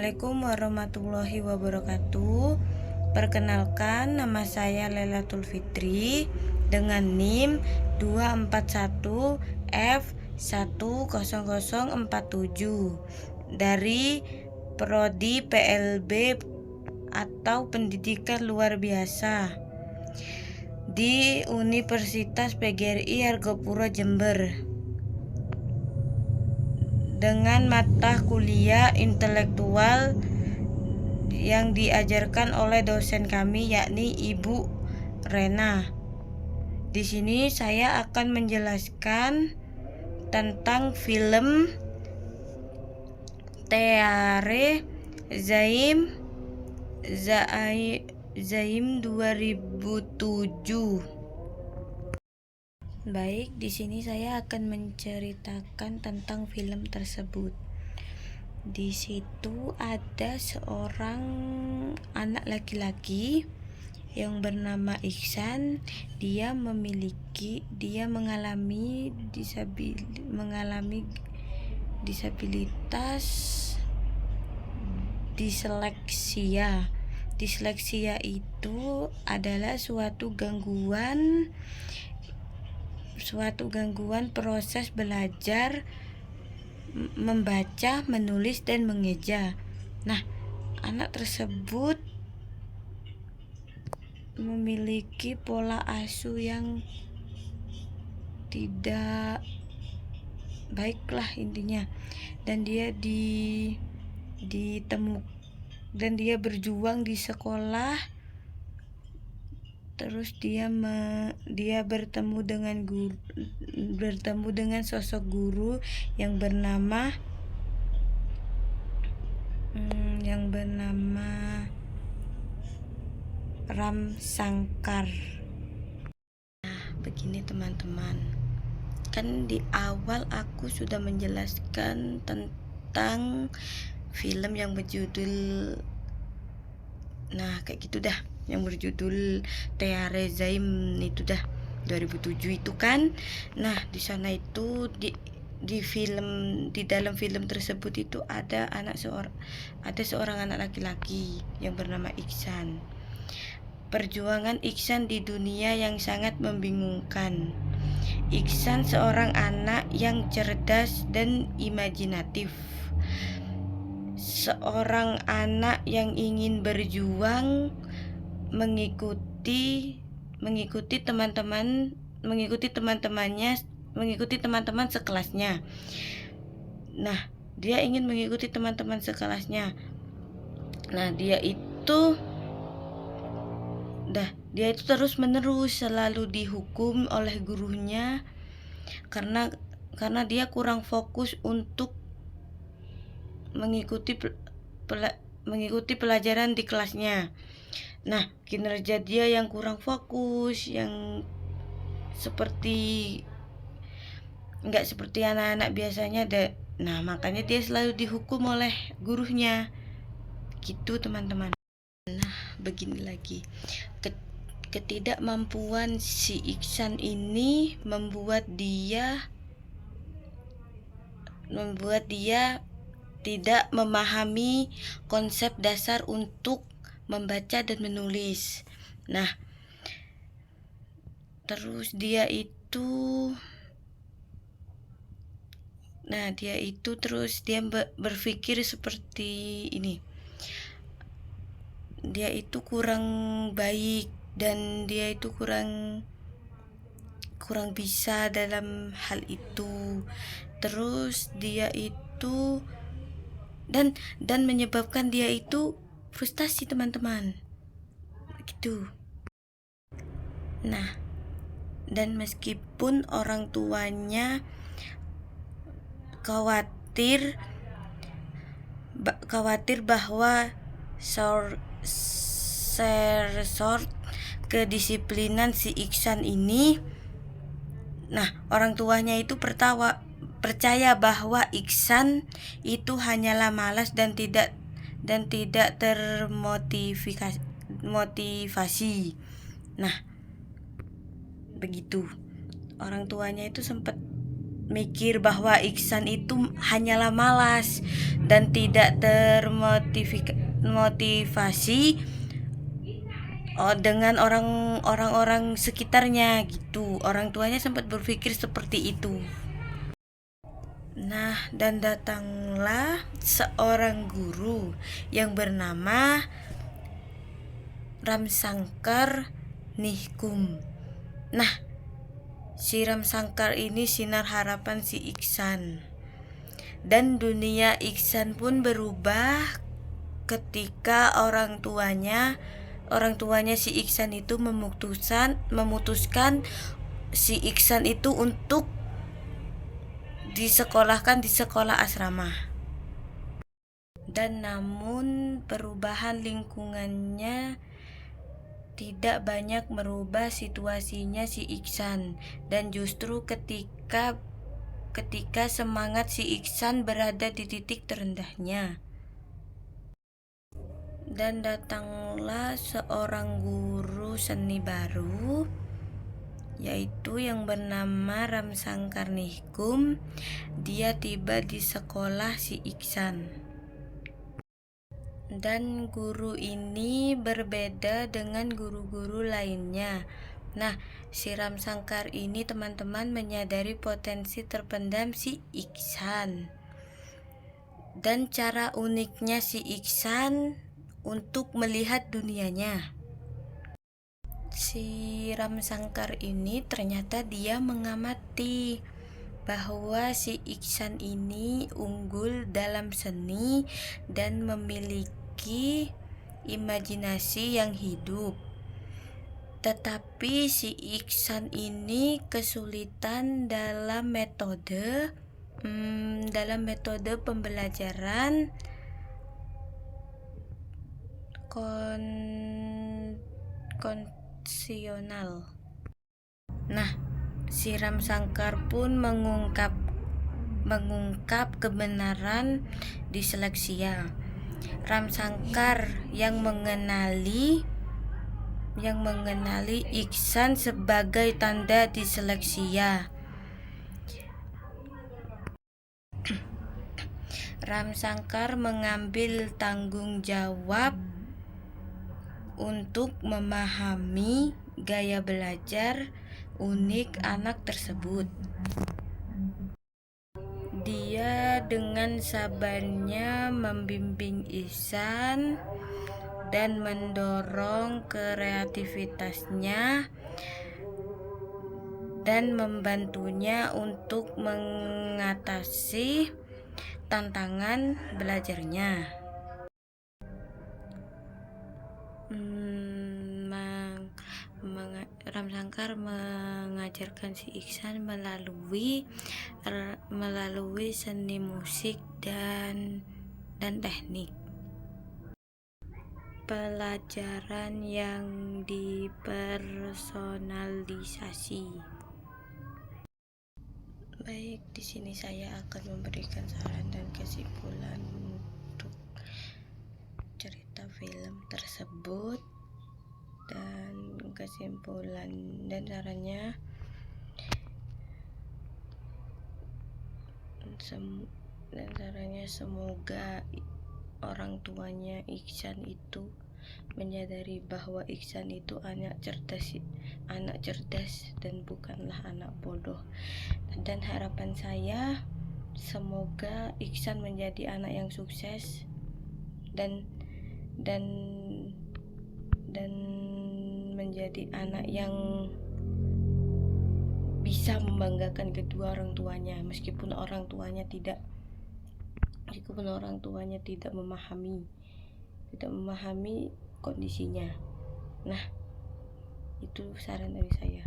Assalamualaikum warahmatullahi wabarakatuh. Perkenalkan, nama saya Lailatul Fitri dengan NIM 241F10047 dari Prodi PLB atau Pendidikan Luar Biasa di Universitas PGRI Argopuro Jember, dengan mata kuliah intelektual yang diajarkan oleh dosen kami, yakni Ibu Rena. Di sini saya akan menjelaskan tentang film Teare Zaim 2007. Baik, di sini saya akan menceritakan tentang film tersebut. Di situ ada seorang anak laki-laki yang bernama Iksan. Dia mengalami disabilitas disleksia. Disleksia itu adalah suatu gangguan proses belajar membaca, menulis, dan mengeja. Nah, anak tersebut memiliki pola asuh yang tidak baiklah intinya, dan dia berjuang di sekolah. Terus dia bertemu dengan sosok guru yang bernama Ram Sangkar. Nah, begini teman-teman, kan di awal aku sudah menjelaskan tentang film yang berjudul kayak gitu dah, yang berjudul Teare Zaim itu dah 2007 itu kan. Nah, di sana itu di dalam film tersebut itu ada seorang anak laki-laki yang bernama Iksan. Perjuangan Iksan di dunia yang sangat membingungkan. Iksan seorang anak yang cerdas dan imajinatif. Seorang anak yang ingin berjuang mengikuti teman-teman sekelasnya. Nah, dia ingin mengikuti teman-teman sekelasnya. Nah, dia itu terus-menerus selalu dihukum oleh gurunya karena dia kurang fokus untuk mengikuti pelajaran di kelasnya. Nah, kinerja dia yang kurang fokus, yang nggak seperti anak-anak biasanya Nah, makanya dia selalu dihukum oleh gurunya gitu teman-teman. Nah, begini lagi, ketidakmampuan si Iksan ini membuat dia tidak memahami konsep dasar untuk membaca dan menulis. Nah, terus dia itu berpikir seperti ini. Dia itu kurang baik dan dia itu kurang bisa dalam hal itu. Terus dia itu dan menyebabkan dia itu frustasi teman-teman gitu. Nah, dan meskipun orang tuanya khawatir bahwa kedisiplinan si Iksan ini, orang tuanya itu percaya bahwa Iksan itu hanyalah malas dan tidak termotivasi. Nah, begitu. Orang tuanya itu sempat mikir bahwa Iksan itu hanyalah malas dan tidak termotivasi dengan orang-orang sekitarnya gitu. Orang tuanya sempat berpikir seperti itu. Nah, dan datanglah seorang guru yang bernama Ramsankar Nihkum. Nah, si Ramsankar ini sinar harapan si Iksan. Dan dunia Iksan pun berubah ketika orang tuanya si Iksan itu memutuskan si Iksan itu untuk disekolahkan di sekolah asrama. Dan namun perubahan lingkungannya tidak banyak merubah situasinya si Iksan, dan justru ketika semangat si Iksan berada di titik terendahnya. Dan datanglah seorang guru seni baru, yaitu yang bernama Ramsankar Nihkum. Dia tiba di sekolah si Iksan. Dan guru ini berbeda dengan guru-guru lainnya. Nah, si Ramsankar ini teman-teman menyadari potensi terpendam si Iksan. Dan cara uniknya si Iksan untuk melihat dunianya. Si Ramsankar ini ternyata dia mengamati bahwa si Iksan ini unggul dalam seni dan memiliki imajinasi yang hidup. Tetapi si Iksan ini kesulitan dalam metode pembelajaran konvensional. Nah, si Ramsankar pun mengungkap kebenaran disleksia. Ramsankar yang mengenali Iksan sebagai tanda disleksia. Ramsankar mengambil tanggung jawab untuk memahami gaya belajar unik anak tersebut. Dia dengan sabarnya membimbing Iksan dan mendorong kreativitasnya dan membantunya untuk mengatasi tantangan belajarnya. Ramsankar mengajarkan si Iksan melalui seni musik dan teknik pelajaran yang dipersonalisasi. Baik, di sini saya akan memberikan saran dan kesimpulan untuk cerita film tersebut. Dan kesimpulan dan sarannya, semoga orang tuanya Iksan itu menyadari bahwa Iksan itu anak cerdas dan bukanlah anak bodoh. Dan harapan saya, semoga Iksan menjadi anak yang sukses dan menjadi anak yang bisa membanggakan kedua orang tuanya, meskipun orang tuanya tidak memahami kondisinya. Nah, itu saran dari saya.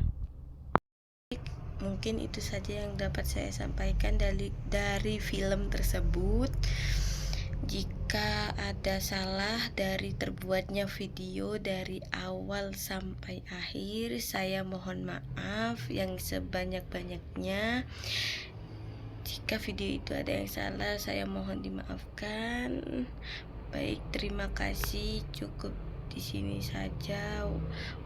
Mungkin itu saja yang dapat saya sampaikan dari film tersebut. Jika ada salah dari terbuatnya video dari awal sampai akhir, saya mohon maaf yang sebanyak-banyaknya. Jika video itu ada yang salah, saya mohon dimaafkan. Baik, terima kasih. Cukup di sini saja.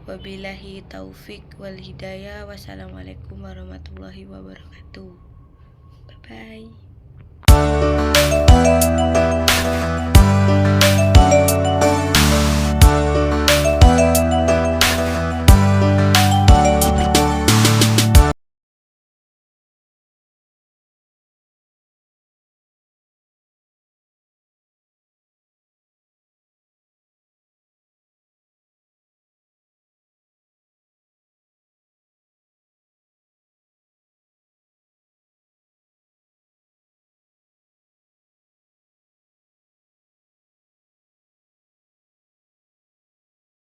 Wabillahi taufik wal hidayah. Wassalamualaikum warahmatullahi wabarakatuh. Bye.